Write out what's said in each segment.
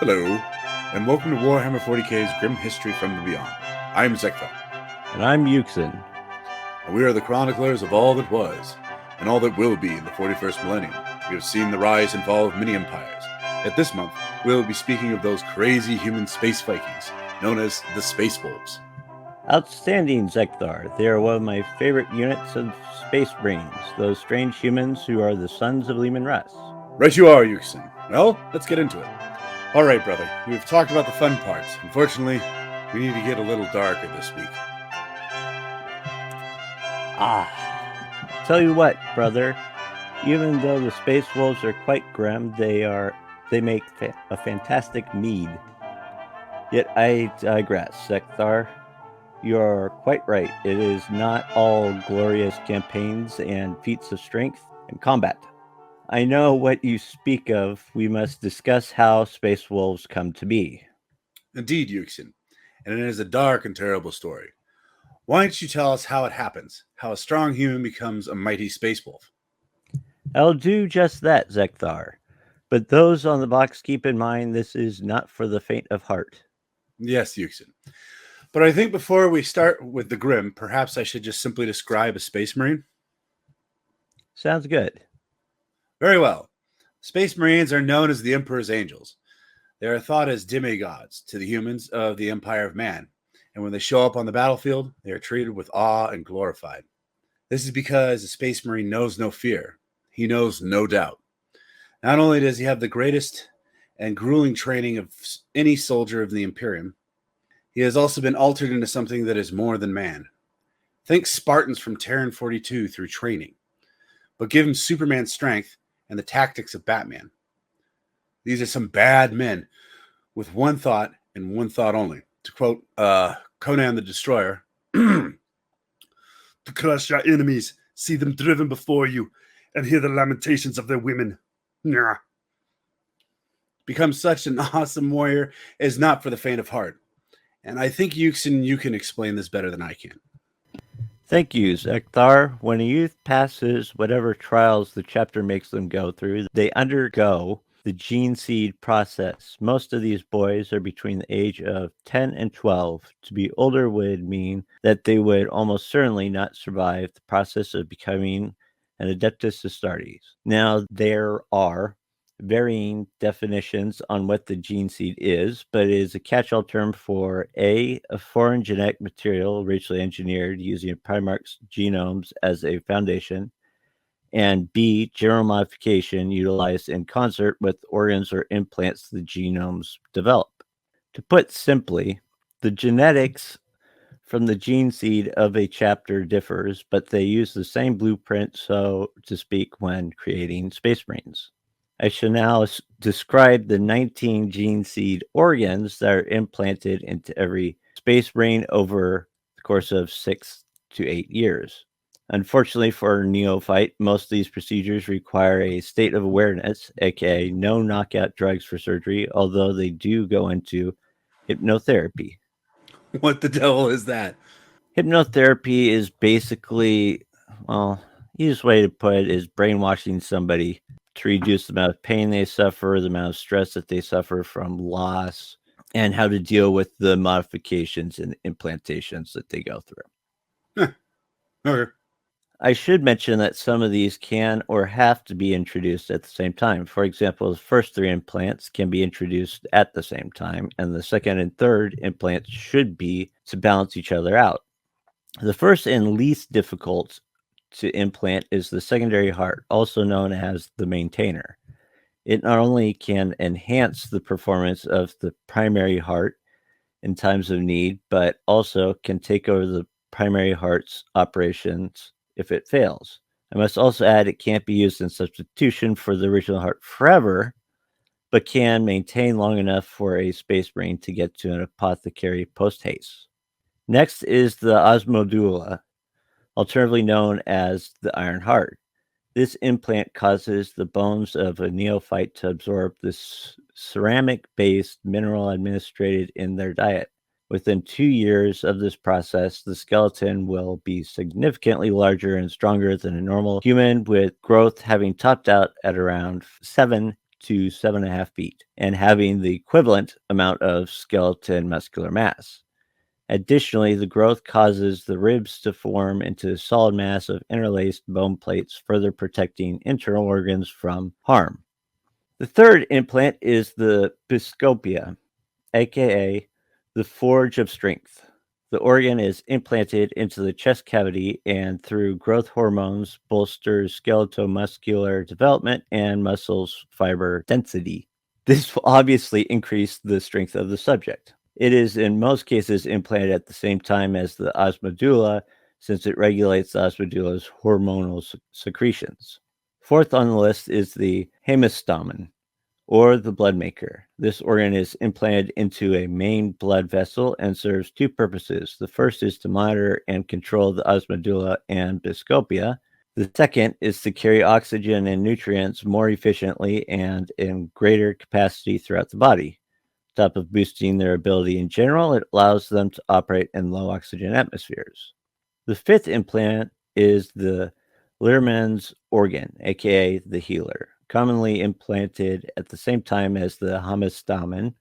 Hello, and welcome to Warhammer 40k's Grim History from the Beyond. I'm Zeckthar, And I'm Yuksen. and we are the chroniclers of all that was, and all that will be in the 41st millennium. We have seen the rise and fall of many empires. Yet this month, we will be speaking of those crazy human space Vikings, known as the Space Wolves. Outstanding, Zeckthar. They are one of my favorite units of Space Marines, those strange humans who are the sons of Leman Russ. Right you are, Yuksen. Well, let's get into it. Alright, brother, we've talked about the fun parts. Unfortunately, we need to get a little darker this week. Tell you what, brother, even though the Space Wolves are quite grim, they make a fantastic mead. Yet I digress, Zeckthar. You're quite right. It is not all glorious campaigns and feats of strength and combat. I know what you speak of. We must discuss how Space Wolves come to be. Indeed, Yuksen, and it is a dark and terrible story. Why don't you tell us how it happens, how a strong human becomes a mighty space wolf? I'll do just that, Zeckthar. But those on the box, keep in mind this is not for the faint of heart. Yes, Yuksen. But I think before we start with the grim, perhaps I should just simply describe a space marine. Sounds good. Very well. Space marines are known as the Emperor's Angels. They are thought as demigods to the humans of the Empire of Man, and when they show up on the battlefield, they are treated with awe and glorified. This is because a space marine knows no fear. He knows no doubt. Not only does he have the greatest and grueling training of any soldier of the Imperium, he has also been altered into something that is more than man. Think Spartans from Terran 42 through training, but give him Superman strength and the tactics of Batman. These are some bad men with one thought and one thought only. To quote Conan the Destroyer, to crush your enemies, see them driven before you, and hear the lamentations of their women. Nah. Become such an awesome warrior is not for the faint of heart. And I think, Yuksen, you can explain this better than I can. Thank you, Zeckthar. When a youth passes whatever trials the chapter makes them go through, they undergo the gene seed process. Most of these boys are between the age of 10 and 12. To be older would mean that they would almost certainly not survive the process of becoming an Adeptus Astartes. Now, there are varying definitions on what the gene seed is, but it is a catch-all term for a foreign genetic material racially engineered using Primarch's genomes as a foundation, and B, general modification utilized in concert with organs or implants the genomes develop. To put simply, the genetics from the gene seed of a chapter differs, but they use the same blueprint, so to speak, when creating Space Marines. I shall now describe the 19 gene seed organs that are implanted into every Space Marine over the course of 6 to 8 years. Unfortunately for a neophyte, most of these procedures require a state of awareness, aka no knockout drugs for surgery, although they do go into hypnotherapy. What the devil is that? Hypnotherapy is basically, easiest way to put it is brainwashing somebody to reduce the amount of pain they suffer, the amount of stress that they suffer from loss, and how to deal with the modifications and implantations that they go through. Okay. I should mention that some of these can or have to be introduced at the same time. For example, the first 3 implants can be introduced at the same time, and the second and third implants should be to balance each other out. The first and least difficult to implant is the secondary heart, also known as the maintainer. It not only can enhance the performance of the primary heart in times of need, but also can take over the primary heart's operations if it fails. I must also add it can't be used in substitution for the original heart forever, but can maintain long enough for a Space Marine to get to an apothecary post-haste. Next is the osmodula, alternatively known as the iron heart. This implant causes the bones of a neophyte to absorb this ceramic-based mineral administered in their diet. Within 2 years of this process, the skeleton will be significantly larger and stronger than a normal human, with growth having topped out at around 7 to 7.5 feet and having the equivalent amount of skeleton muscular mass. Additionally, the growth causes the ribs to form into a solid mass of interlaced bone plates, further protecting internal organs from harm. The third implant is the biscopia, aka the forge of strength. The organ is implanted into the chest cavity and through growth hormones bolsters skeletal-muscular development and muscles fiber density. This will obviously increase the strength of the subject. It is in most cases implanted at the same time as the osmodulla, since it regulates the osmodulla's hormonal secretions. Fourth on the list is the hemostamen, or the blood maker. This organ is implanted into a main blood vessel and serves two purposes. The first is to monitor and control the osmodulla and biscopia. The second is to carry oxygen and nutrients more efficiently and in greater capacity throughout the body. On top of boosting their ability in general, it allows them to operate in low oxygen atmospheres. The fifth implant is the Lehrman's organ, aka the healer, commonly implanted at the same time as the hemostamen.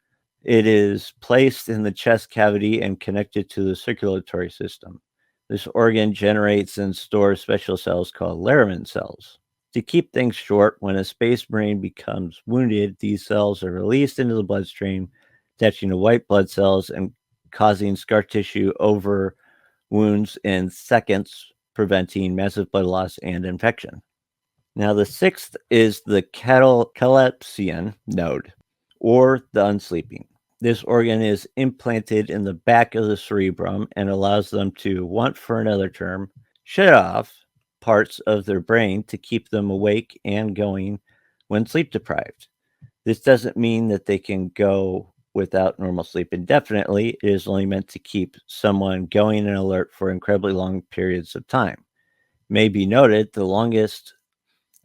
It is placed in the chest cavity and connected to the circulatory system. This organ generates and stores special cells called Lehrman cells. To keep things short, when a space marine becomes wounded, these cells are released into the bloodstream, attaching to white blood cells and causing scar tissue over wounds in seconds, preventing massive blood loss and infection. Now, the sixth is the catalepsian node, or the unsleeping. This organ is implanted in the back of the cerebrum and allows them to, want for another term, shut off parts of their brain to keep them awake and going when sleep deprived. This doesn't mean that they can go without normal sleep indefinitely. It is only meant to keep someone going and alert for incredibly long periods of time. May be noted, the longest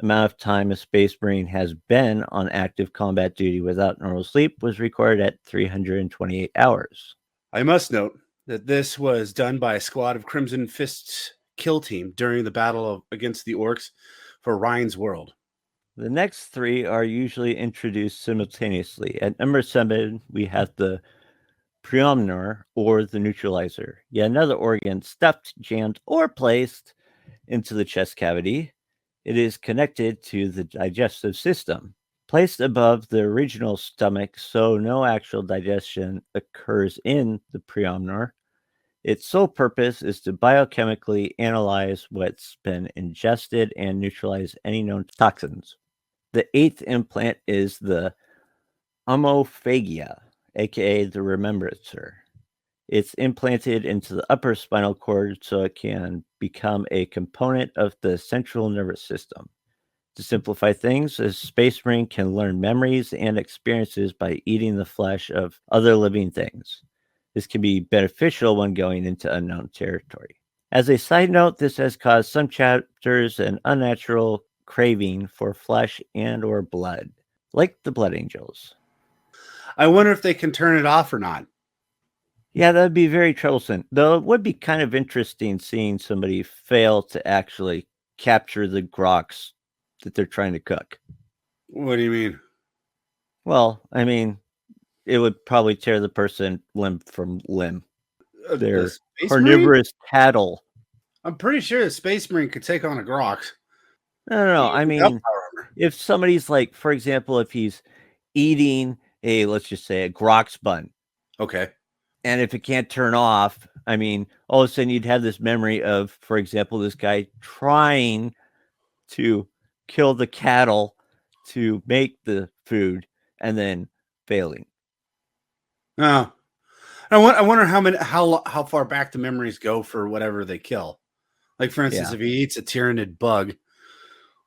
amount of time a space marine has been on active combat duty without normal sleep was recorded at 328 hours. I must note that this was done by a squad of Crimson Fist's kill team during the battle against the orcs for Ryan's World. The next three are usually introduced simultaneously. At number 7, we have the preomnor, or the neutralizer, yet another organ stuffed, jammed, or placed into the chest cavity. It is connected to the digestive system. Placed above the original stomach so no actual digestion occurs in the preomnor, its sole purpose is to biochemically analyze what's been ingested and neutralize any known toxins. The eighth implant is the omophagia, aka the remembrancer. It's implanted into the upper spinal cord so it can become a component of the central nervous system. To simplify things, a space marine can learn memories and experiences by eating the flesh of other living things. This can be beneficial when going into unknown territory. As a side note, this has caused some chapters an unnatural craving for flesh and or blood, like the Blood Angels. I wonder if they can turn it off or not. Yeah, that'd be very troublesome. Though it would be kind of interesting seeing somebody fail to actually capture the groks that they're trying to cook. What do you mean? Well, I mean, it would probably tear the person limb from limb. The They're Space Marine? carnivorous cattle. I'm pretty sure the Space Marine could take on a Grok. No. I Even mean, without power armor. if somebody's like, for example, if he's eating a, let's just say, a grok's bun, Okay. and if it can't turn off, I mean, all of a sudden you'd have this memory of, for example, this guy trying to kill the cattle to make the food and then failing. Oh. I wonder how far back the memories go for whatever they kill. Like, for instance, Yeah. if he eats a tyrannid bug,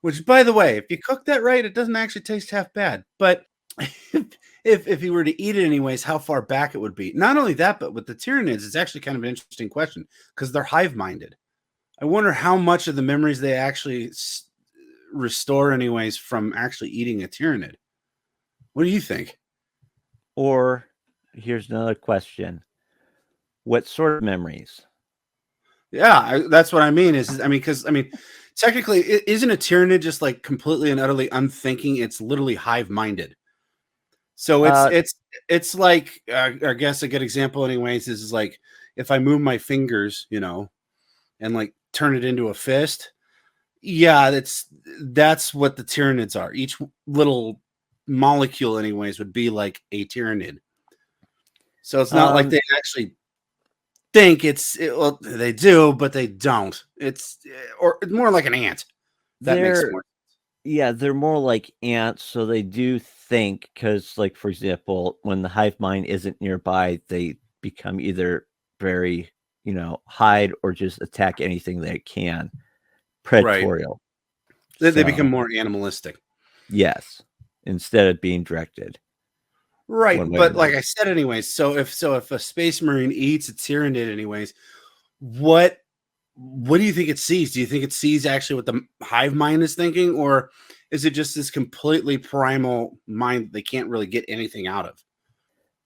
which, by the way, if you cook that right, it doesn't actually taste half bad. But if he were to eat it anyways, how far back it would be. Not only that, but with the tyrannids, it's actually kind of an interesting question because they're hive-minded. I wonder how much of the memories they actually restore anyways from actually eating a tyrannid. What do you think? Or here's another question. What sort of memories? Yeah, that's what I mean. Because technically, isn't a tyrannid just like completely and utterly unthinking? It's literally hive-minded. So Uh, it's like I guess a good example, anyways, is like if I move my fingers, and like turn it into a fist. Yeah, that's what the tyrannids are. Each little molecule, anyways, would be like a tyrannid. So it's not like um, they actually think well, they do, but they don't. It's or more like an ant. That makes they're more. yeah, they're more like ants, so they do think because, like, for example, when the hive mind isn't nearby, they become either very, hide or just attack anything they can. Right. Predatorial. They become So, more animalistic. yes, instead of being directed Right, one way or but like another. I said, anyways. So if a space marine eats a tyrannid, anyways, what what do you think it sees? Do you think it sees actually what the hive mind is thinking, or is it just this completely primal mind they can't really get anything out of?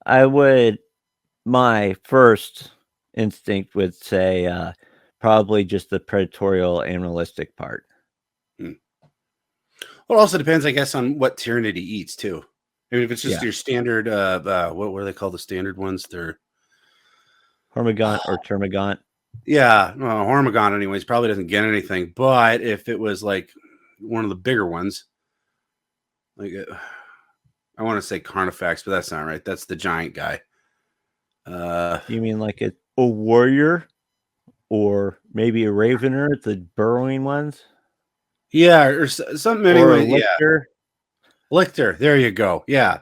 I would my first instinct would say probably just the predatorial animalistic part. Hmm. Well, it also depends, I guess, on what tyrannid he eats too. I mean, if it's just Yeah. your standard, what do they call the standard ones? They're Hormigaunt or termagant. yeah, well, Hormigon, anyways, probably doesn't get anything. But if it was like one of the bigger ones, like I want to say Carnifex, but that's not right. That's the giant guy. Uh, You mean like a warrior or maybe a ravener, the burrowing ones? yeah, or something. Or a Anyway, yeah, lictor? Lictor. There you go. Yeah,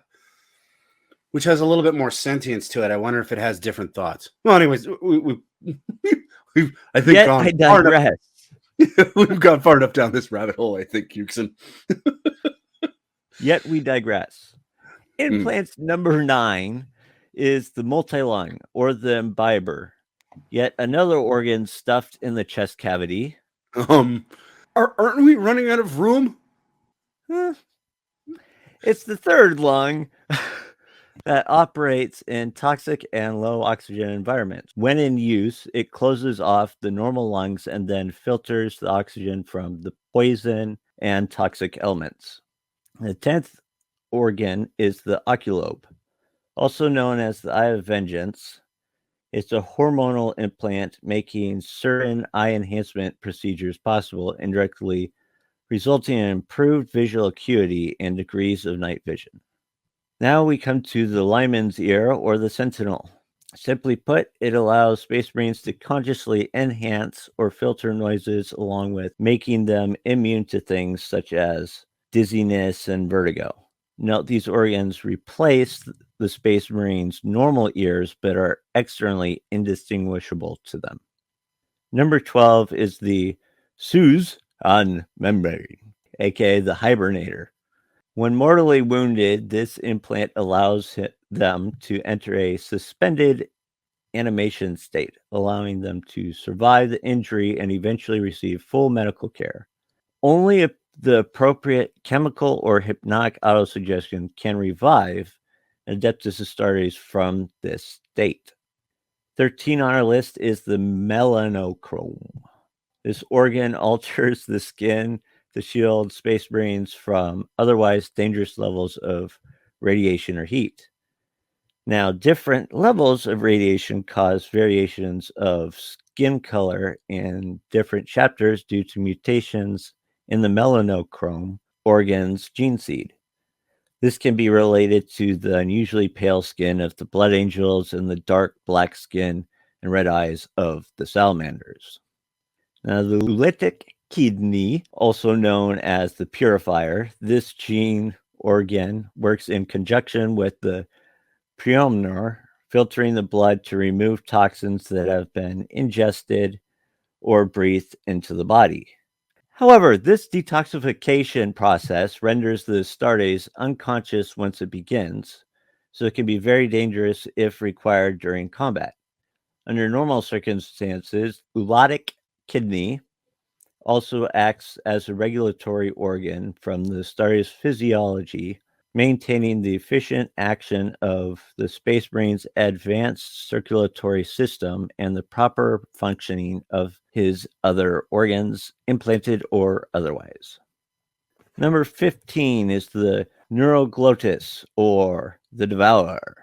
which has a little bit more sentience to it. I wonder if it has different thoughts. Well, anyways, we've I think Yet gone I far enough. digress. We've gone far enough down this rabbit hole. I think, Yuksen. Yet we digress. Mm. Implant number 9 is the multilung or the imbiber. Yet another organ stuffed in the chest cavity. Um, aren't we running out of room? Eh, it's the third lung that operates in toxic and low oxygen environments. When in use, it closes off the normal lungs and then filters the oxygen from the poison and toxic elements. The 10th organ is the oculobe, also known as the eye of vengeance. It's a hormonal implant making certain eye enhancement procedures possible indirectly, resulting in improved visual acuity and degrees of night vision. Now we come to the Lyman's ear or the sentinel. Simply put, it allows Space Marines to consciously enhance or filter noises along with making them immune to things such as dizziness and vertigo. Note these organs replace the Space Marines' normal ears but are externally indistinguishable to them. Number 12 is the Suz on membrane, aka the hibernator. When mortally wounded, this implant allows them to enter a suspended animation state, allowing them to survive the injury and eventually receive full medical care. Only if the appropriate chemical or hypnotic autosuggestion can revive Adeptus Astartes from this state. 13 on our list is the melanochrome. This organ alters the skin to shield Space Marines from otherwise dangerous levels of radiation or heat. Now, different levels of radiation cause variations of skin color in different chapters due to mutations in the melanochrome organ's gene seed. This can be related to the unusually pale skin of the blood angels and the dark black skin and red eyes of the salamanders. Now, the lytic kidney, also known as the purifier, this gene organ works in conjunction with the preomnor, filtering the blood to remove toxins that have been ingested or breathed into the body. However, this detoxification process renders the Astartes unconscious once it begins, so it can be very dangerous if required during combat. Under normal circumstances, ulotic kidney also acts as a regulatory organ from the Astartes physiology maintaining the efficient action of the Space Marine's advanced circulatory system and the proper functioning of his other organs, implanted or otherwise. Number 15 is the neuroglottis, or the devourer.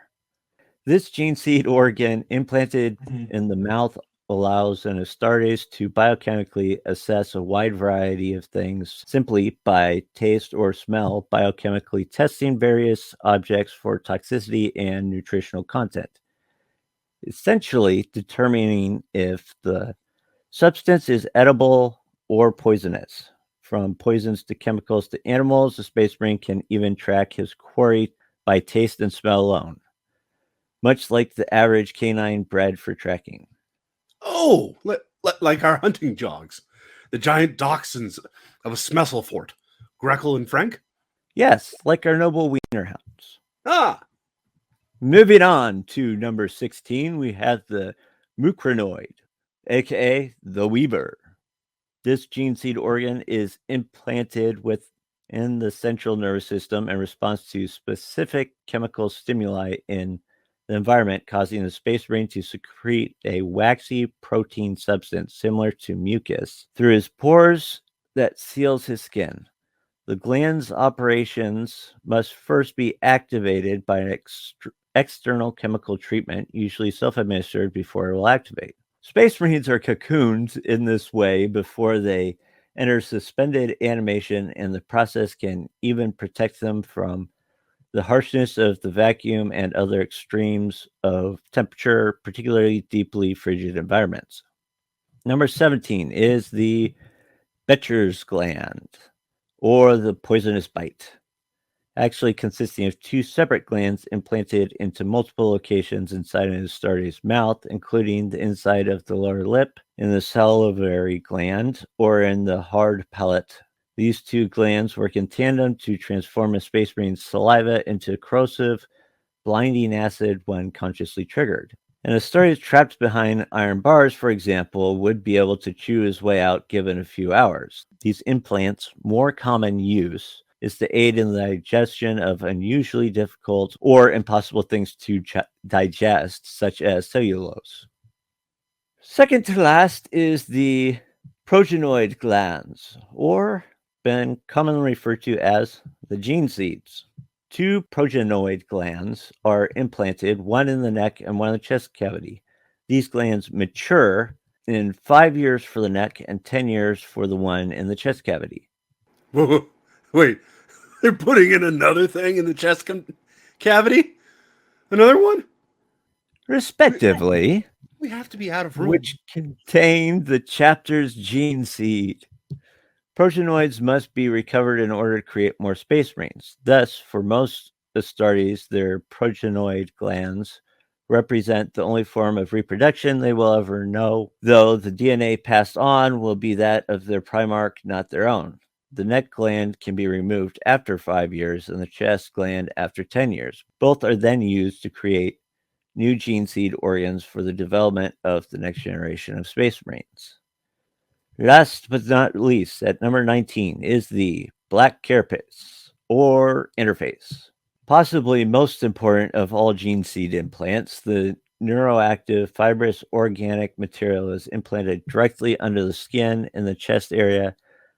This gene seed organ implanted in the mouth allows an Astartes to biochemically assess a wide variety of things simply by taste or smell, biochemically testing various objects for toxicity and nutritional content, essentially determining if the substance is edible or poisonous. From poisons to chemicals to animals, the Space Marine can even track his quarry by taste and smell alone, much like the average canine bred for tracking. Oh, like our hunting jogs, the giant dachshunds of a Smesselfort, Grekel and Frank. Yes, like our noble wiener hounds. Ah, Moving on to number 16, we have the mucranoid, aka the weaver. This gene seed organ is implanted within the central nervous system and responds to specific chemical stimuli in the environment, causing the Space Marine to secrete a waxy protein substance similar to mucus through his pores that seals his skin. The gland's operations must first be activated by an external chemical treatment, usually self-administered, before it will activate. Space Marines are cocooned in this way before they enter suspended animation, and the process can even protect them from the harshness of the vacuum and other extremes of temperature, particularly deeply frigid environments. Number 17 is the Becher's gland, or the poisonous bite, actually consisting of two separate glands implanted into multiple locations inside an Astartes mouth, including the inside of the lower lip, in the salivary gland, or in the hard palate. These two glands work in tandem to transform a Space Marine's saliva into corrosive, blinding acid when consciously triggered. An Astartes trapped behind iron bars, for example, would be able to chew his way out given a few hours. These implants' more common use is to aid in the digestion of unusually difficult or impossible things to digest, such as cellulose. Second to last is the progenoid glands, or been commonly referred to as the gene seeds. Two progenoid glands are implanted, one in the neck and one in the chest cavity. These glands mature in 5 years for the neck and 10 years for the one in the chest cavity. wait, they're putting in another thing in the cavity? Another one? Respectively, We have to be out of room. which contain the chapter's gene seed. Progenoids must be recovered in order to create more Space Marines. Thus, for most Astartes, their progenoid glands represent the only form of reproduction they will ever know, though the DNA passed on will be that of their Primarch, not their own. The neck gland can be removed after 5 years and the chest gland after 10 years. Both are then used to create new gene seed organs for the development of the next generation of Space Marines. Last but not least, at number 19 is the black carapace, or interface. Possibly most important of all gene seed implants, the neuroactive fibrous organic material is implanted directly under the skin in the chest area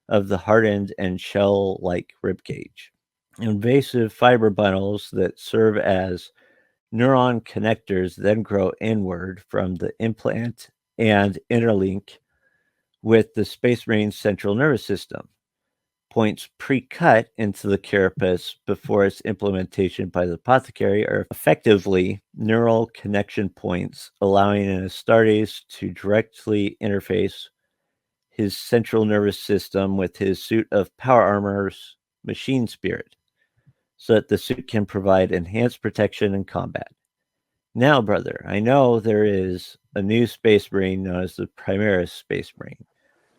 of the hardened and shell-like ribcage. Invasive fiber bundles that serve as neuron connectors then grow inward from the implant and interlink with the Space Marine's central nervous system. Points pre-cut into the carapace before its implementation by the apothecary are effectively neural connection points, allowing an Astartes to directly interface his central nervous system with his suit of power armor's machine spirit, so that the suit can provide enhanced protection in combat. Now, brother, I know there is a new Space Marine known as the Primaris Space Marine,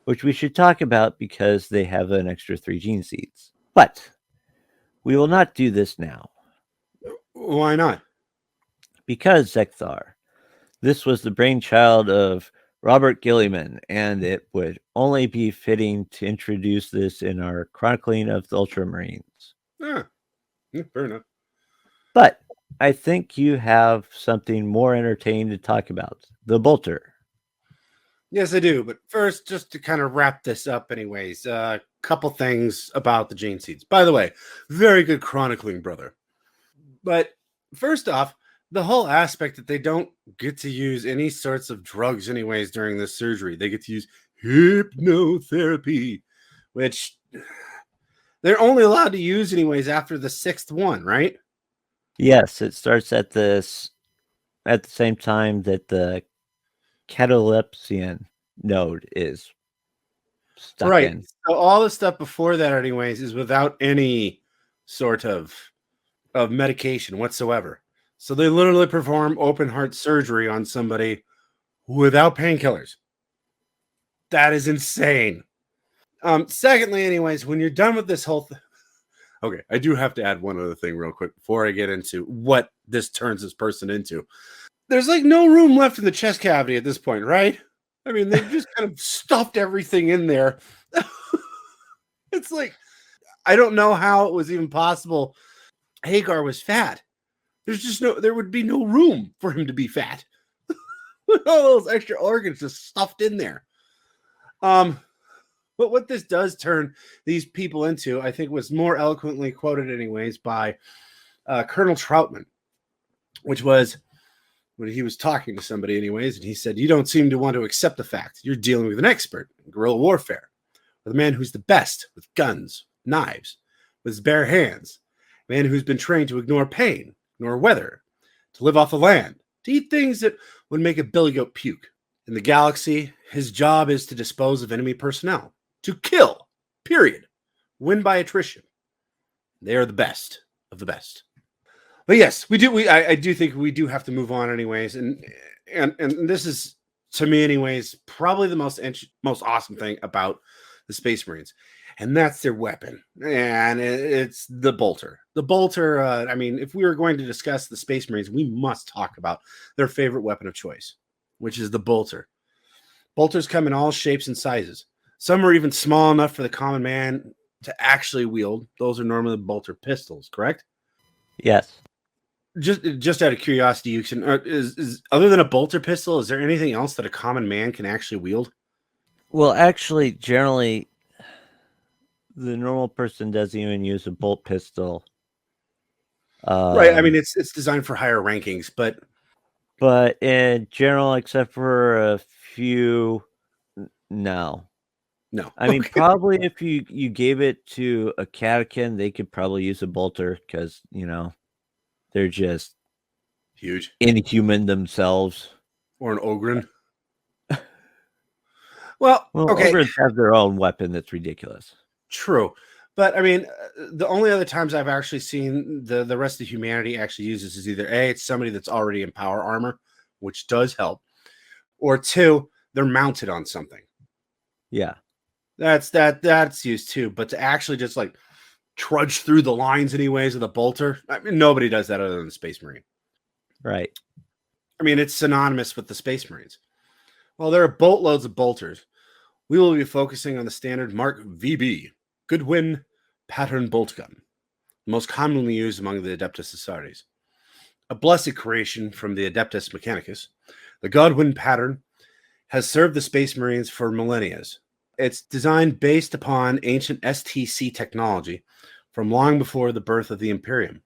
which we should talk about because they have an extra 3 gene seeds. But we will not do this now. Why not? Because, Zeckthar, this was the brainchild of Robert Gilliman, and it would only be fitting to introduce this in our chronicling of the Ultramarines. Ah, Fair enough. But I think you have something more entertaining to talk about. The bolter. Yes, I do. But first, just to kind of wrap this up, anyways, a couple things about the gene seeds. By the way, very good chronicling, brother. But first off, the whole aspect that they don't get to use any sorts of drugs, anyways, during this surgery. They get to use hypnotherapy, which they're only allowed to use, anyways, after the sixth one, right? Yes, it starts at at the same time that the catalepsian node is stuck Right. in. So all the stuff before that, anyways, is without any sort of medication whatsoever. So they literally perform open heart surgery on somebody without painkillers. That is insane. Secondly, anyways, when you're done with this whole okay, I do have to add one other thing real quick before I get into what this turns this person into. There's like no room left in the chest cavity at this point, right? I mean, they've just kind of stuffed everything in there. It's like I don't know how it was even possible. Hagar was fat. There would be no room for him to be fat. With all those extra organs just stuffed in there. Um, but what this does turn these people into, I think, was more eloquently quoted, anyways, by Colonel Troutman, which was when he was talking to somebody, anyways, and he said, "You don't seem to want to accept the fact you're dealing with an expert in guerrilla warfare, with a man who's the best with guns, knives, with his bare hands, a man who's been trained to ignore pain, ignore weather, to live off the land, to eat things that would make a billy goat puke. In the galaxy, his job is to dispose of enemy personnel, to kill, period. Win by attrition. They are the best of the best." But yes, we do. I do think we do have to move on, anyways, and this is, to me, anyways, probably the most awesome thing about the Space Marines, and that's their weapon, and it's the bolter. The bolter. I mean, if we were going to discuss the Space Marines, we must talk about their favorite weapon of choice, which is the bolter. Bolters come in all shapes and sizes. Some are even small enough for the common man to actually wield. Those are normally bolter pistols, correct? Yes. Just out of curiosity, is other than a bolter pistol, is there anything else that a common man can actually wield? Well, actually, generally, the normal person doesn't even use a bolt pistol. Right. I mean, it's designed for higher rankings, but in general, except for a few, no. no. I mean, Okay. probably if you gave it to a catechin, they could probably use a bolter because they're just Huge. inhuman themselves. Or an ogren. Well, Well, okay, ogres have their own weapon that's ridiculous. true. But I mean, the only other times I've actually seen the rest of humanity actually use this is either A, it's somebody that's already in power armor, which does help, or two, they're mounted on something. Yeah. That's used too. But to actually just like trudge through the lines anyways with a bolter, I mean, nobody does that other than the Space Marine. Right. I mean, it's synonymous with the Space Marines. While there are boatloads of bolters, we will be focusing on the standard Mark VB, Goodwin pattern bolt gun, most commonly used among the Adeptus Astartes. A blessed creation from the Adeptus Mechanicus, the Godwin pattern has served the Space Marines for millennia. It's designed based upon ancient STC technology from long before the birth of the Imperium.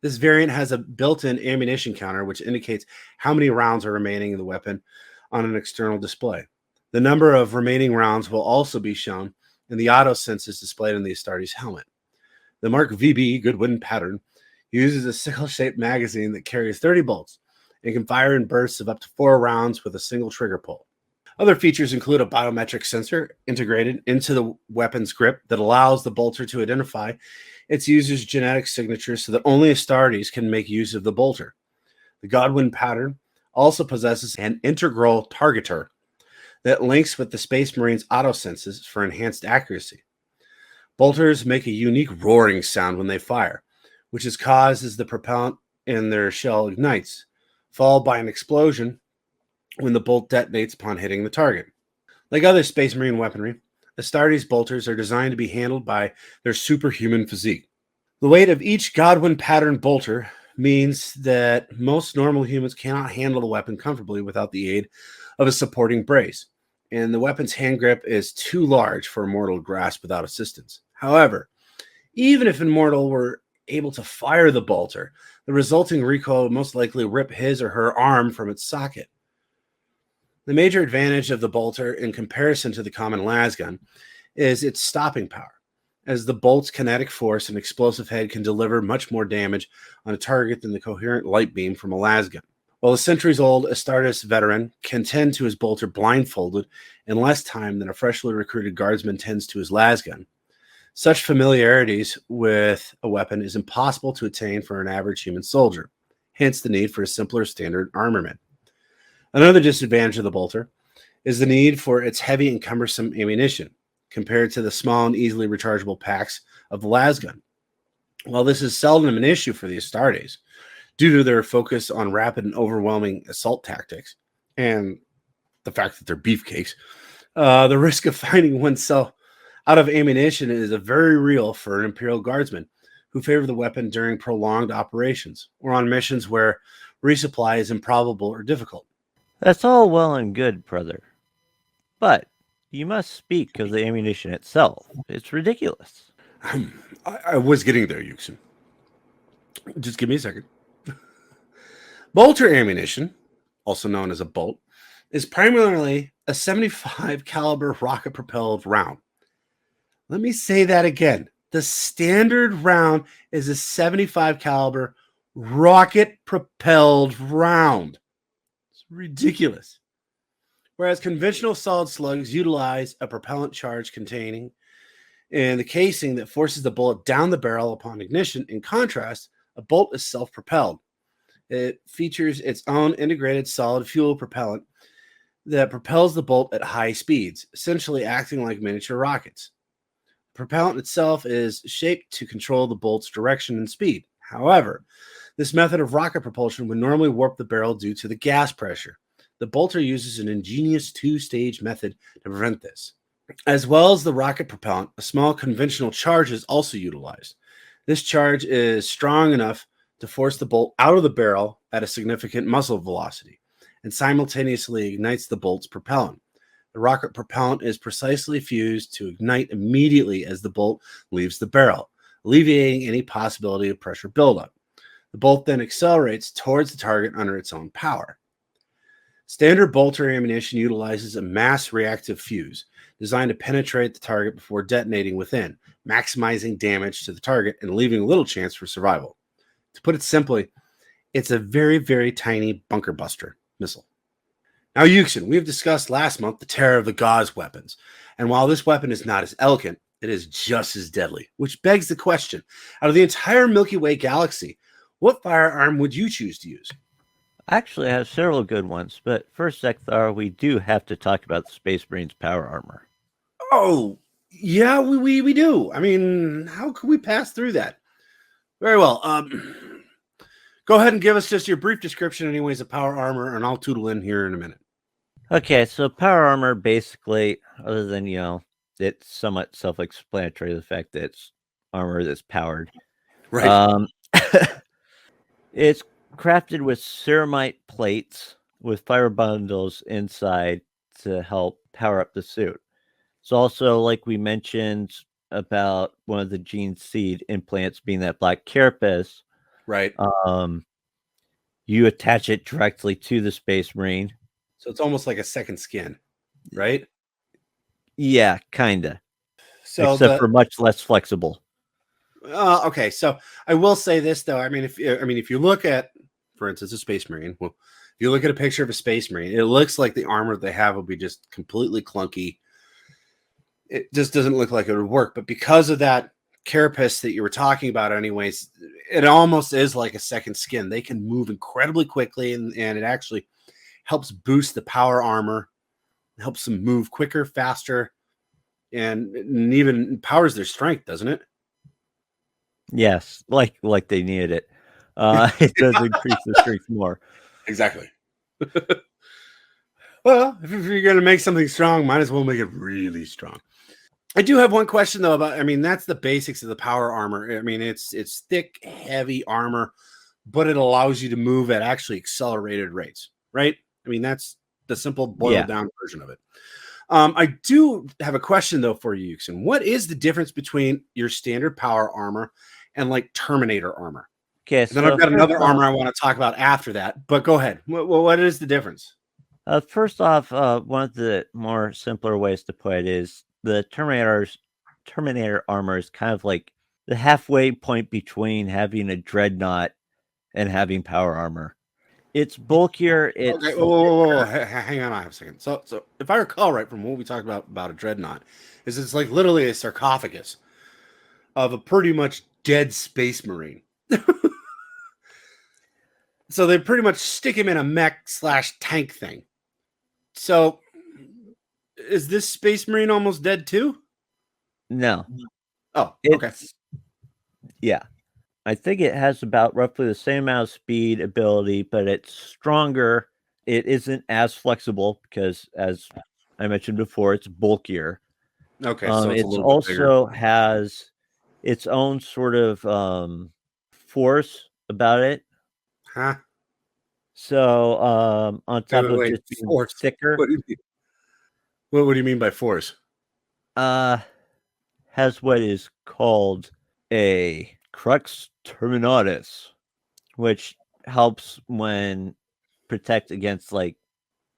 This variant has a built-in ammunition counter, which indicates how many rounds are remaining in the weapon on an external display. The number of remaining rounds will also be shown in the auto senses displayed in the Astartes helmet. The Mark VB Goodwin pattern uses a sickle-shaped magazine that carries 30 bolts and can fire in bursts of up to 4 rounds with a single trigger pull. Other features include a biometric sensor integrated into the weapon's grip that allows the bolter to identify its user's genetic signature so that only Astartes can make use of the bolter. The Godwin pattern also possesses an integral targeter that links with the Space Marines' auto senses for enhanced accuracy. Bolters make a unique roaring sound when they fire, which is caused as the propellant in their shell ignites, followed by an explosion when the bolt detonates upon hitting the target. Like other Space Marine weaponry, Astartes bolters are designed to be handled by their superhuman physique. The weight of each Godwin pattern bolter means that most normal humans cannot handle the weapon comfortably without the aid of a supporting brace, and the weapon's hand grip is too large for a mortal to grasp without assistance. However, even if a mortal were able to fire the bolter, the resulting recoil would most likely rip his or her arm from its socket. The major advantage of the bolter in comparison to the common lasgun is its stopping power, as the bolt's kinetic force and explosive head can deliver much more damage on a target than the coherent light beam from a lasgun. While a centuries-old Astartes veteran can tend to his bolter blindfolded in less time than a freshly recruited guardsman tends to his lasgun, such familiarities with a weapon is impossible to attain for an average human soldier, hence the need for a simpler standard armament. Another disadvantage of the bolter is the need for its heavy and cumbersome ammunition compared to the small and easily rechargeable packs of the lasgun. While this is seldom an issue for the Astartes, due to their focus on rapid and overwhelming assault tactics and the fact that they're beefcakes, the risk of finding oneself out of ammunition is a very real for an Imperial Guardsman who favor the weapon during prolonged operations or on missions where resupply is improbable or difficult. That's all well and good, brother. But you must speak of the ammunition itself. It's ridiculous. I was getting there, Yuksen. Just give me a second. Bolter ammunition, also known as a bolt, is primarily a 75 caliber rocket propelled round. Let me say that again. The standard round is a 75 caliber rocket propelled round. It's ridiculous. Whereas conventional solid slugs utilize a propellant charge containing in the casing that forces the bullet down the barrel upon ignition. In contrast, a bolt is self-propelled. It features its own integrated solid fuel propellant that propels the bolt at high speeds, essentially acting like miniature rockets. The propellant itself is shaped to control the bolt's direction and speed. However, this method of rocket propulsion would normally warp the barrel due to the gas pressure. The bolter uses an ingenious two-stage method to prevent this. As well as the rocket propellant, a small conventional charge is also utilized. This charge is strong enough to force the bolt out of the barrel at a significant muzzle velocity and simultaneously ignites the bolt's propellant. The rocket propellant is precisely fused to ignite immediately as the bolt leaves the barrel, alleviating any possibility of pressure buildup. The bolt then accelerates towards the target under its own power. Standard bolter ammunition utilizes a mass reactive fuse designed to penetrate the target before detonating within, maximizing damage to the target and leaving little chance for survival. To put it simply, it's a very, very tiny bunker buster missile. Now, Yuksen, we have discussed last month the terror of the Gauze weapons, and while this weapon is not as elegant, it is just as deadly, which begs the question, out of the entire Milky Way galaxy, what firearm would you choose to use? I actually have several good ones, but first, Zeckthar, we do have to talk about the Space Marine's power armor. Oh, yeah, we do. I mean, how could we pass through that? Very well. Go ahead and give us just your brief description, anyways, of power armor, and I'll tootle in here in a minute. Okay, so power armor basically, other than, it's somewhat self-explanatory, the fact that it's armor that's powered. Right. It's crafted with ceramite plates with fiber bundles inside to help power up the suit. It's also, like we mentioned about one of the gene seed implants being that black carapace, Right. you attach it directly to the Space Marine. So it's almost like a second skin, right? Yeah, kinda. So Except for much less flexible. okay, so I will say this though. If you look at, for instance, a Space Marine, well, if you look at a picture of a Space Marine, it looks like the armor they have will be just completely clunky. It just doesn't look like it would work. But because of that carapace that you were talking about, anyways, it almost is like a second skin. They can move incredibly quickly, and it actually helps boost the power armor, helps them move quicker, faster, and even powers their strength, doesn't it? Yes, like they needed it. It does increase the strength more. Exactly. Well, if you're going to make something strong, might as well make it really strong. I do have one question though about. I mean, that's the basics of the power armor. I mean, it's thick, heavy armor, but it allows you to move at actually accelerated rates, right? I mean, that's the simple boiled Yeah. down version of it. I do have a question though for you, Yuksen. What is the difference between your standard power armor and like Terminator armor? Okay, And then I've so got first another off, armor I want to talk about after that. But go ahead. What is the difference? one of the more simpler ways to put it is the Terminator armor is kind of like the halfway point between having a dreadnought and having power armor. It's bulkier. Okay, It's whoa. Hang on a second. So if I recall right from what we talked about a dreadnought, is it's like literally a sarcophagus of a pretty much dead space marine. So they pretty much stick him in a mech / tank thing. So is this space marine almost dead too? no. Oh, okay. It's yeah. I think it has about roughly the same amount of speed ability, but it's stronger. It isn't as flexible because, as I mentioned before, it's bulkier. Okay, so it's a It's little bit bigger. also has its own sort of force about it. Huh? So on top of Wait. just being Force. thicker, What do you mean? What do you mean by force? uh, has what is called a crux terminatus, which helps when protect against like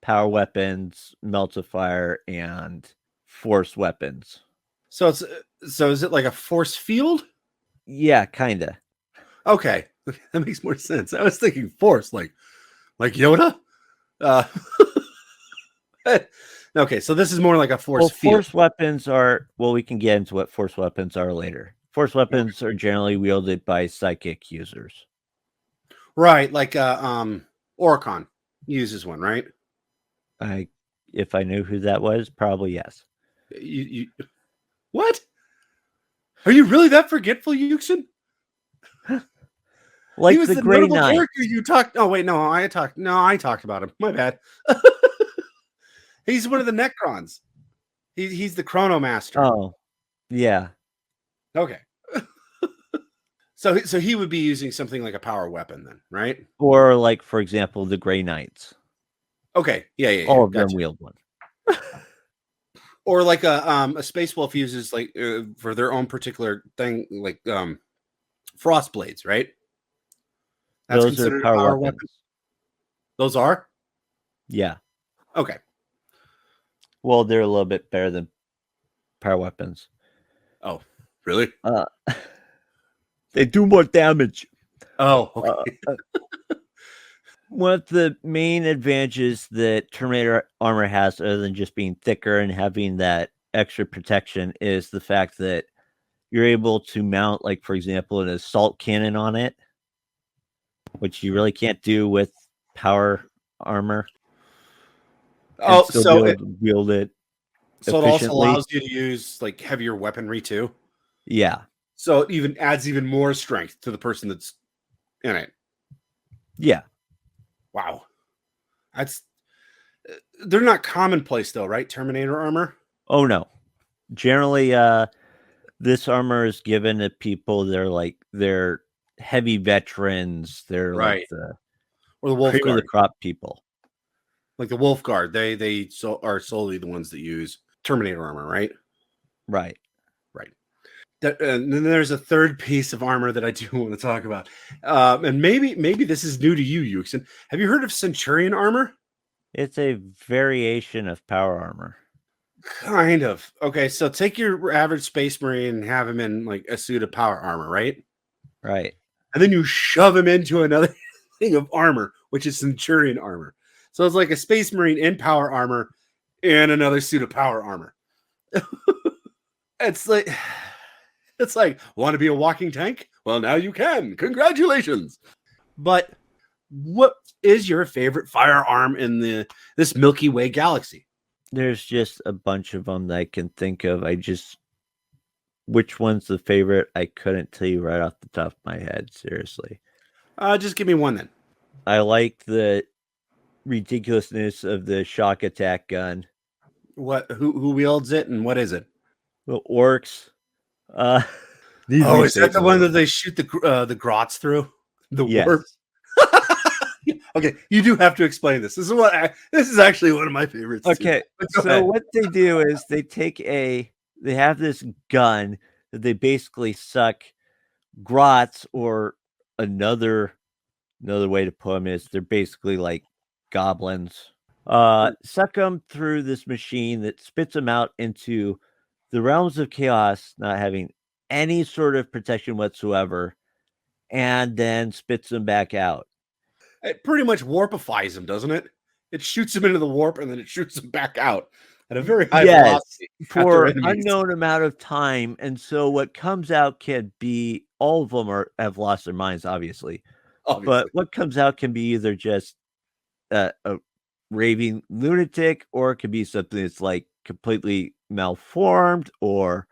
power weapons, melts of fire, and force weapons. So is it like a force field? Yeah, kinda. Okay, that makes more sense. I was thinking force, like Yoda. Uh, okay, so this is more like a force Well, field, force weapons are we can get into what force weapons are later. Force weapons are generally wielded by psychic users. right? Like Oricon uses one, right? I if I knew who that was, probably yes. You what? Are you really that forgetful, Yuksen? He Like was the the Grey notable Knight. character you talked. Oh wait, no, I talked. No, I talked about him. My bad. He's one of the Necrons. He's the Chronomaster. Oh, yeah. Okay. So he would be using something like a power weapon then, right? Or like, for example, the Grey Knights. Okay. Yeah. All of them Gotcha. wield one. Or like a space wolf uses like for their own particular thing, like frost blades, right? That's Those are considered a power power weapons. weapon. Those are Yeah. okay. Well, they're a little bit better than power weapons. Oh, really? Uh, they do more damage. Oh, okay. One of the main advantages that Terminator armor has, other than just being thicker and having that extra protection, is the fact that you're able to mount, like, for example, an assault cannon on it, which you really can't do with power armor, and Oh, still be able to wield it so it also efficiently. allows you to use like heavier weaponry too. Yeah. So it even adds even more strength to the person that's in it. Yeah. Wow, that's they're not commonplace though, right? Terminator armor. Oh, no. Generally, this armor is given to people that are like they're heavy veterans. They're like Right. the Or the Wolf cream of the Guard. crop people. Like the Wolf Guard, they are solely the ones that use Terminator armor, right? Right. Right. And then there's a third piece of armor that I do want to talk about, and maybe this is new to you, Yuxin. Have you heard of Centurion armor? It's a variation of power armor. Kind of. Okay, so take your average Space Marine and have him in like a suit of power armor, right? Right. And then you shove him into another thing of armor, which is Centurion armor. So it's like a Space Marine in power armor and another suit of power armor. It's like want to be a walking tank? Well, now you can. Congratulations. But what is your favorite firearm in this Milky Way galaxy? There's just a bunch of them that I can think of. Which one's the favorite? I couldn't tell you right off the top of my head. Seriously. Just give me one then. I like the ridiculousness of the shock attack gun. Who wields it and what is it? Well, orcs. These Oh, is that the one mutations. that they shoot the grots through? The warp? Yes. Okay, you do have to explain this. This is actually one of my favorites too. Okay. But go So ahead. what they do is they have this gun that they basically suck grots, or another way to put them is they're basically like goblins. Suck them through this machine that spits them out into the realms of chaos, not having any sort of protection whatsoever, and then spits them back out. It pretty much warpifies him, doesn't it? It shoots him into the warp and then it shoots him back out at a very high Yes, velocity at their for enemies. unknown amount of time, and so what comes out can be all of them have lost their minds, obviously, but Obviously. what comes out can be either just a raving lunatic, or it could be something that's like completely malformed, or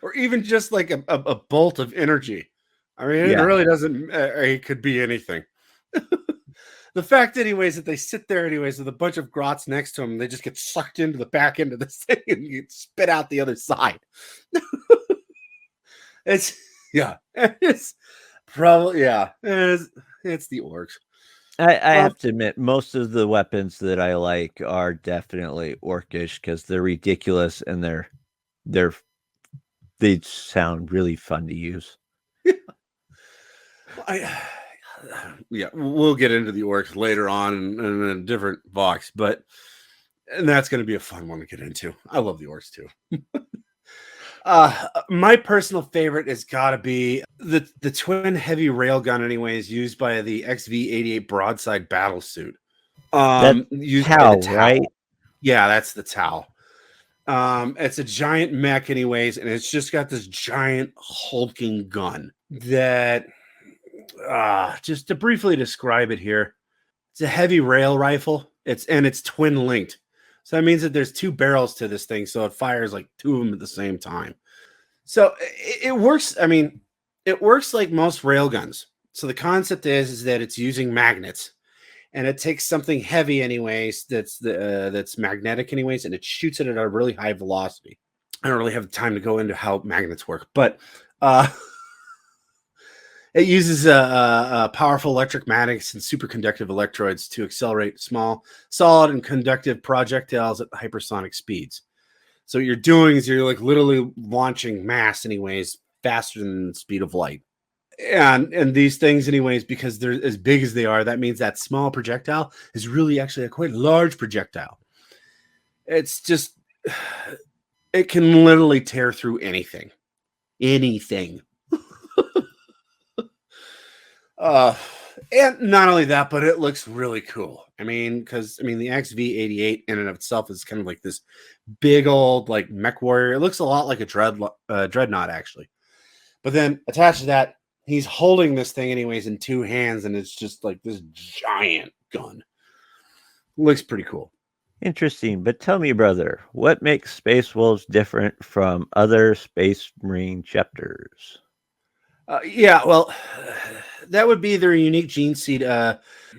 Or even just like a bolt of energy. I mean, it yeah, really doesn't, it could be anything. The fact, anyways, that they sit there, anyways, with a bunch of grots next to them, they just get sucked into the back end of this thing and get spit out the other side. It's, yeah, it's probably, yeah, it's the orcs. I Um, have to admit, most of the weapons that I like are definitely orcish because they're ridiculous and they're they sound really fun to use. I, yeah, we'll get into the orcs later on in a different box, and that's going to be a fun one to get into. I love the orcs too. My personal favorite has got to be the twin heavy railgun, anyways, used by the XV-88 broadside battle suit. That's Used by the Tau, Tau. right? Yeah, that's the Tau. It's a giant mech, anyways, and it's just got this giant hulking gun that, just to briefly describe it here, it's a heavy rail rifle. It's twin linked, so that means that there's two barrels to this thing, so it fires like two of them at the same time. So it works. I mean, it works like most railguns. So the concept is that it's using magnets, and it takes something heavy, anyways, that's magnetic, anyways, and it shoots it at a really high velocity. I don't really have time to go into how magnets work, but uh, it uses powerful electric magnets and superconductive electrodes to accelerate small, solid, and conductive projectiles at hypersonic speeds. So what you're doing is you're like literally launching mass, anyways, faster than the speed of light. And these things, anyways, because they're as big as they are, that means that small projectile is really actually a quite large projectile. It's just, it can literally tear through anything. Anything. Uh, and not only that, but it looks really cool. I mean, because the XV-88 in and of itself is kind of like this big old like mech warrior. It looks a lot like a dreadnought, actually. But then attached to that, he's holding this thing anyways in two hands, and it's just like this giant gun. Looks pretty cool. Interesting. But tell me, brother, what makes Space Wolves different from other Space Marine chapters? Yeah, well, that would be their unique gene seed,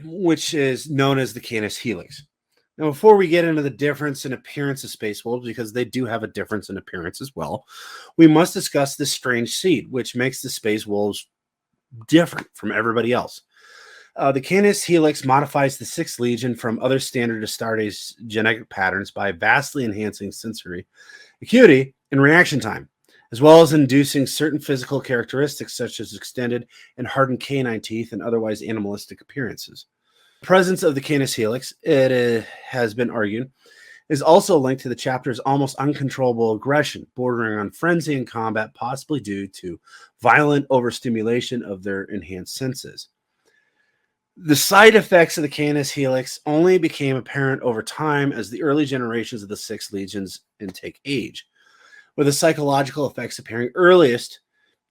which is known as the Canis Helix. Now, before we get into the difference in appearance of space wolves, because they do have a difference in appearance as well, we must discuss this strange seed, which makes the space wolves different from everybody else. The Canis Helix modifies the Sixth Legion from other standard Astartes genetic patterns by vastly enhancing sensory acuity and reaction time, as well as inducing certain physical characteristics such as extended and hardened canine teeth and otherwise animalistic appearances. The presence of the Canis Helix, it has been argued, is also linked to the chapter's almost uncontrollable aggression, bordering on frenzy in combat, possibly due to violent overstimulation of their enhanced senses. The side effects of the Canis Helix only became apparent over time as the early generations of the Sixth Legions intake age, with the psychological effects appearing earliest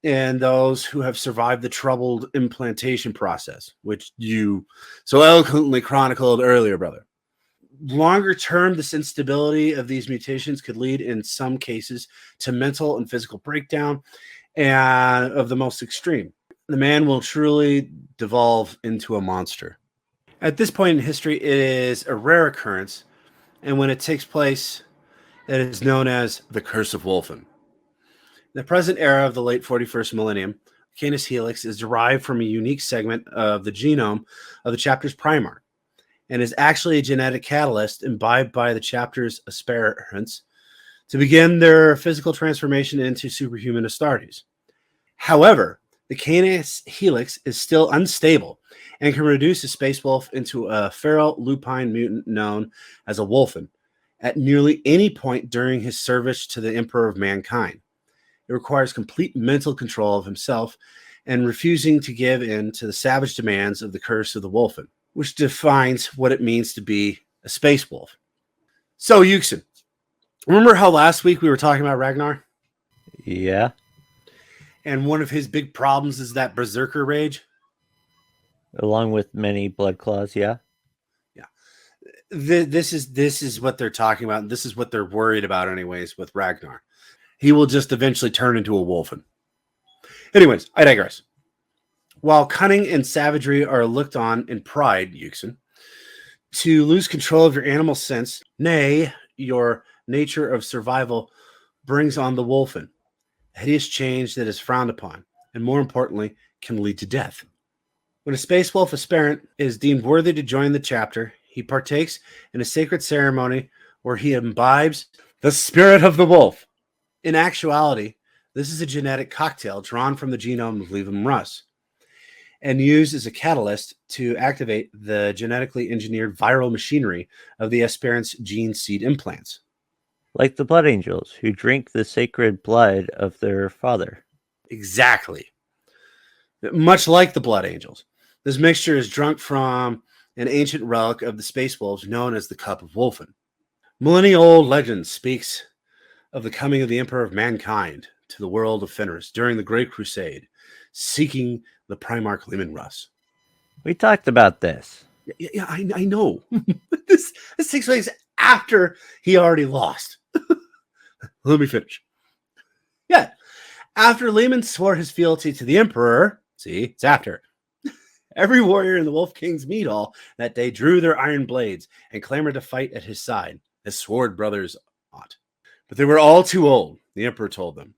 in those who have survived the troubled implantation process, which you so eloquently chronicled earlier, brother. Longer term, this instability of these mutations could lead, in some cases, to mental and physical breakdown, and of the most extreme. The man will truly devolve into a monster. At this point in history, it is a rare occurrence, and when it takes place, It is known as the Curse of Wolfen. In the present era of the late 41st millennium, Canis helix is derived from a unique segment of the genome of the chapter's primar and is actually a genetic catalyst imbibed by the chapter's aspirants to begin their physical transformation into superhuman Astartes. However, the Canis helix is still unstable and can reduce a space wolf into a feral lupine mutant known as a wolfen at nearly any point during his service to the Emperor of Mankind. It requires complete mental control of himself and refusing to give in to the savage demands of the curse of the wolfen, which defines what it means to be a space wolf. So, Yuksen, remember how last week we were talking about Ragnar? Yeah. And one of his big problems is that berserker rage? Along with many blood claws, yeah. Yeah. This is what they're talking about. And this is what they're worried about, anyways, with Ragnar. He will just eventually turn into a wolfen. Anyways, I digress. While cunning and savagery are looked on in pride, Yuksen, to lose control of your animal sense, nay, your nature of survival, brings on the wolfen, a hideous change that is frowned upon, and more importantly, can lead to death. When a space wolf aspirant is deemed worthy to join the chapter, he partakes in a sacred ceremony where he imbibes the spirit of the wolf. In actuality, this is a genetic cocktail drawn from the genome of Leaven Russ and used as a catalyst to activate the genetically engineered viral machinery of the aspirant's gene seed implants. Like the blood angels who drink the sacred blood of their father. Exactly. Much like the blood angels, this mixture is drunk from an ancient relic of the space wolves known as the Cup of Wolfen. Millennia-old legend speaks of the coming of the Emperor of Mankind to the world of Fenris during the Great Crusade, seeking the Primarch Leman Russ. We talked about this. Yeah, I know. this takes place after he already lost. Let me finish. Yeah. After Lehman swore his fealty to the Emperor, see, it's after, every warrior in the Wolf King's mead hall that day drew their iron blades and clamored to fight at his side, as sword brothers ought. But they were all too old, the Emperor told them.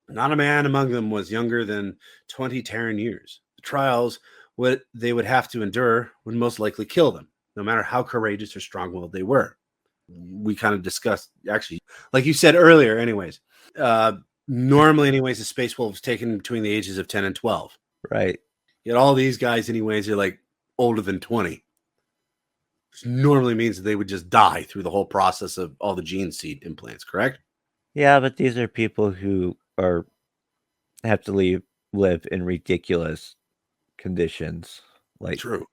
Not a man among them was younger than 20 Terran years. The trials what they would have to endure would most likely kill them, no matter how courageous or strong-willed they were. We kind of discussed, actually, like you said earlier, anyways. Normally, anyways, the space wolf is taken between the ages of 10 and 12. Right. Yet all these guys, anyways, are like older than 20. Which normally means that they would just die through the whole process of all the gene seed implants, correct? Yeah, but these are people who have to live in ridiculous conditions. Like True.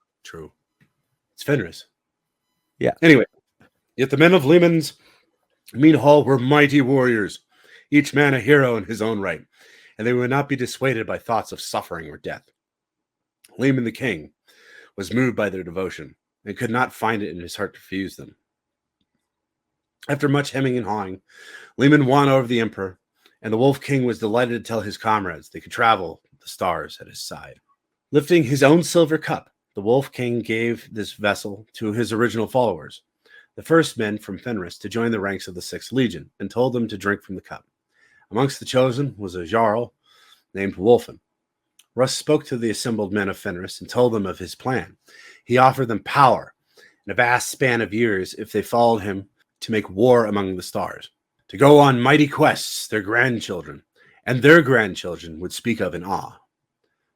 It's Fenris. Yeah. Anyway, yet the men of Lehman's mead hall were mighty warriors, each man a hero in his own right, and they would not be dissuaded by thoughts of suffering or death. Lehman the king was moved by their devotion and could not find it in his heart to refuse them. After much hemming and hawing, Lehman won over the emperor, and the Wolf King was delighted to tell his comrades they could travel the stars at his side. Lifting his own silver cup, the Wolf King gave this vessel to his original followers, the first men from Fenris to join the ranks of the 6th Legion, and told them to drink from the cup. Amongst the chosen was a Jarl named Wolfen. Russ spoke to the assembled men of Fenris and told them of his plan. He offered them power in a vast span of years if they followed him to make war among the stars, to go on mighty quests their grandchildren and their grandchildren would speak of in awe.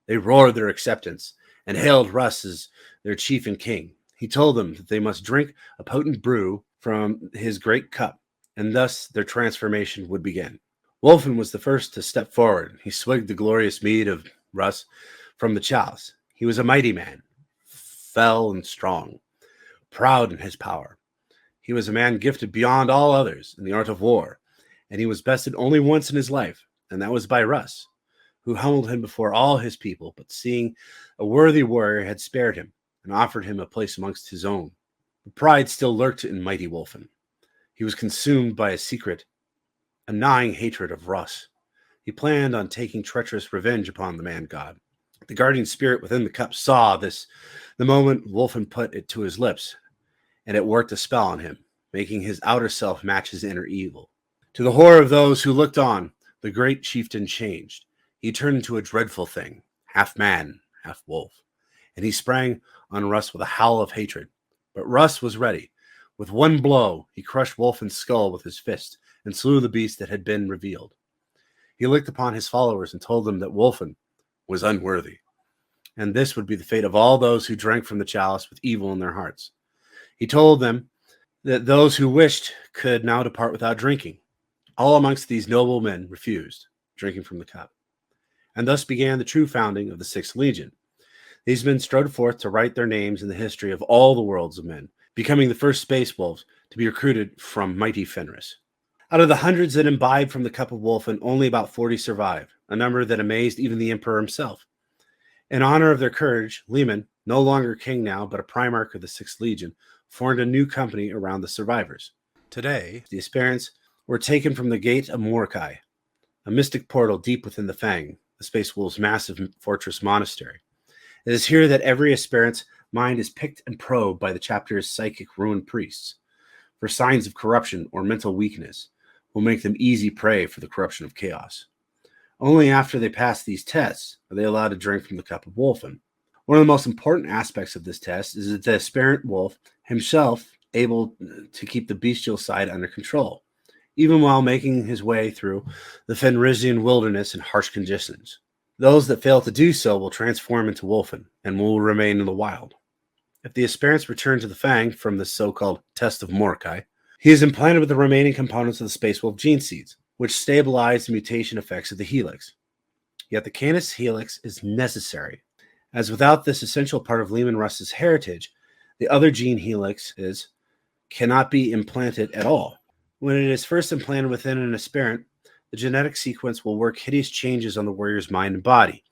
They roared their acceptance and hailed Russ as their chief and king. He told them that they must drink a potent brew from his great cup, and thus their transformation would begin. Wolfen was the first to step forward. He swigged the glorious mead of Russ from the chalice. He was a mighty man, fell and strong, proud in his power. He was a man gifted beyond all others in the art of war, and he was bested only once in his life, and that was by Russ, who humbled him before all his people, but seeing a worthy warrior had spared him and offered him a place amongst his own. But pride still lurked in mighty Wolfen. He was consumed by a secret, a gnawing hatred of Russ. He planned on taking treacherous revenge upon the man-god. The guardian spirit within the cup saw this the moment Wolfen put it to his lips, and it worked a spell on him, making his outer self match his inner evil. To the horror of those who looked on, the great chieftain changed. He turned into a dreadful thing, half man, half wolf, and he sprang on Russ with a howl of hatred. But Russ was ready. With one blow, he crushed Wolfen's skull with his fist and slew the beast that had been revealed. He looked upon his followers and told them that Wolfen was unworthy, and this would be the fate of all those who drank from the chalice with evil in their hearts. He told them that those who wished could now depart without drinking. All amongst these noble men refused, drinking from the cup. And thus began the true founding of the Sixth Legion. These men strode forth to write their names in the history of all the worlds of men, becoming the first space wolves to be recruited from mighty Fenris. Out of the hundreds that imbibed from the cup of Wolfen, only about 40 survived, a number that amazed even the Emperor himself. In honor of their courage, Lehman, no longer king now, but a primarch of the Sixth Legion, formed a new company around the survivors. Today, the aspirants were taken from the gate of Mordecai, a mystic portal deep within the Fang, the Space Wolves' massive fortress monastery. It is here that every aspirant's mind is picked and probed by the chapter's psychic ruined priests for signs of corruption or mental weakness, will make them easy prey for the corruption of chaos. Only after they pass these tests are they allowed to drink from the cup of Wolfen. One of the most important aspects of this test is that the aspirant wolf himself able to keep the bestial side under control, even while making his way through the Fenrisian wilderness in harsh conditions. Those that fail to do so will transform into Wolfen and will remain in the wild. If the aspirants return to the Fang from the so-called test of Mordecai, he is implanted with the remaining components of the Space Wolf gene seeds, which stabilize the mutation effects of the helix. Yet the Canis helix is necessary, as without this essential part of Lehman Russ's heritage, the other gene helixes cannot be implanted at all. When it is first implanted within an aspirant, the genetic sequence will work hideous changes on the warrior's mind and body.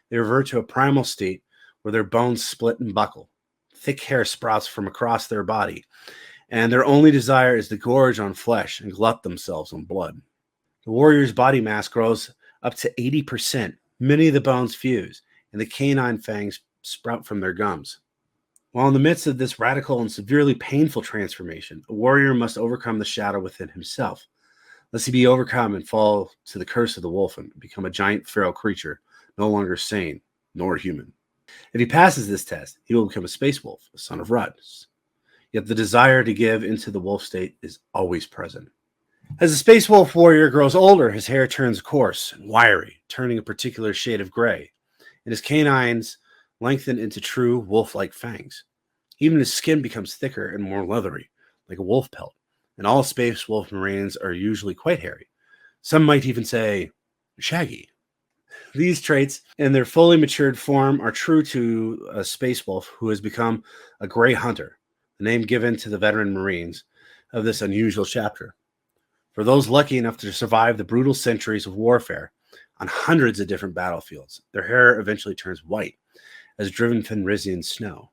They revert to a primal state where their bones split and buckle. Thick hair sprouts from across their body, and their only desire is to gorge on flesh and glut themselves on blood. The warrior's body mass grows up to 80%. Many of the bones fuse, and the canine fangs sprout from their gums. While in the midst of this radical and severely painful transformation, a warrior must overcome the shadow within himself, lest he be overcome and fall to the curse of the wolf and become a giant feral creature, no longer sane nor human. If he passes this test, he will become a space wolf, a son of Russ. Yet the desire to give into the wolf state is always present. As the space wolf warrior grows older, his hair turns coarse and wiry, turning a particular shade of gray, and his canines lengthen into true wolf-like fangs. Even his skin becomes thicker and more leathery, like a wolf pelt, and all space wolf marines are usually quite hairy. Some might even say shaggy. These traits in their fully matured form are true to a space wolf who has become a gray hunter, the name given to the veteran marines of this unusual chapter. For those lucky enough to survive the brutal centuries of warfare on hundreds of different battlefields, their hair eventually turns white as driven Fenrisian snow,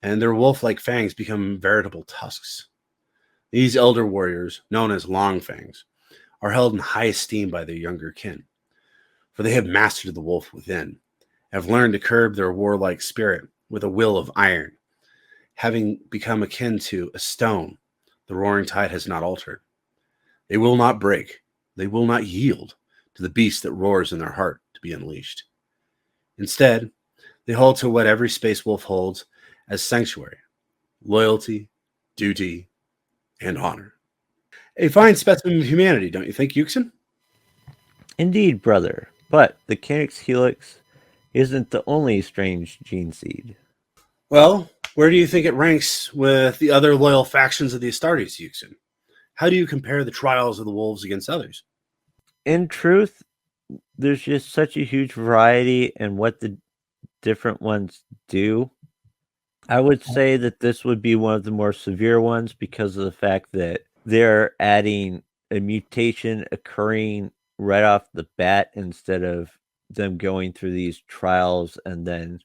and their wolf-like fangs become veritable tusks. These elder warriors, known as Long Fangs, are held in high esteem by their younger kin, for they have mastered the wolf within, have learned to curb their warlike spirit with a will of iron. Having become akin to a stone, the roaring tide has not altered. They will not break, they will not yield to the beast that roars in their heart to be unleashed. Instead, they hold to what every space wolf holds as sanctuary: loyalty, duty, and honor. A fine specimen of humanity, don't you think, Yuksen? Indeed, brother. But the Canis helix isn't the only strange gene seed. Well, where do you think it ranks with the other loyal factions of the Astartes, Yuksen? How do you compare the trials of the wolves against others? In truth, there's just such a huge variety in what the different ones do. I would say that this would be one of the more severe ones because of the fact that they're adding a mutation occurring right off the bat instead of them going through these trials and then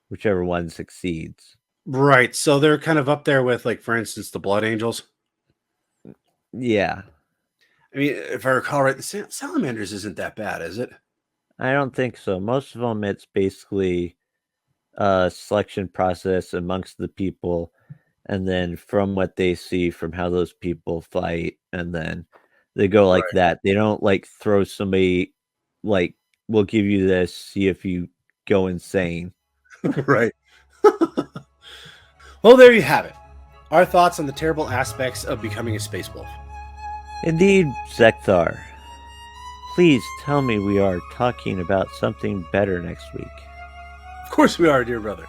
whichever one succeeds. Right, so they're kind of up there with, like, for instance, the Blood Angels. Yeah. I mean, if I recall right, the Salamanders isn't that bad, is it? I don't think so. Most of them, it's basically a selection process amongst the people, and then from what they see from how those people fight, and then they go like Right. that. They don't like throw somebody like, we'll give you this, see if you go insane. Right. Well, there you have it. Our thoughts on the terrible aspects of becoming a space wolf. Indeed, Zeckthar. Please tell me we are talking about something better next week. Of course we are, dear brother.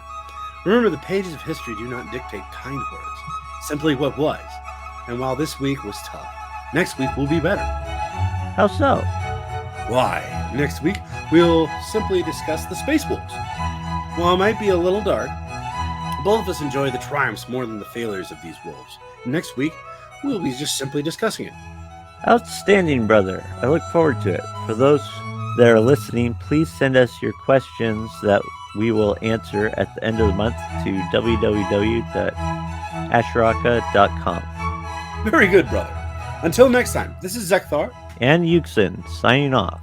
Remember, the pages of history do not dictate kind words, simply what was. And while this week was tough, next week will be better. How so? Why? Next week, we'll simply discuss the space wolves. While it might be a little dark, both of us enjoy the triumphs more than the failures of these wolves. Next week, we'll be just simply discussing it. Outstanding, brother. I look forward to it. For those that are listening, please send us your questions that we will answer at the end of the month to www.ashraka.com. Very good, brother. Until next time, this is Zeckthar and Yuksen signing off.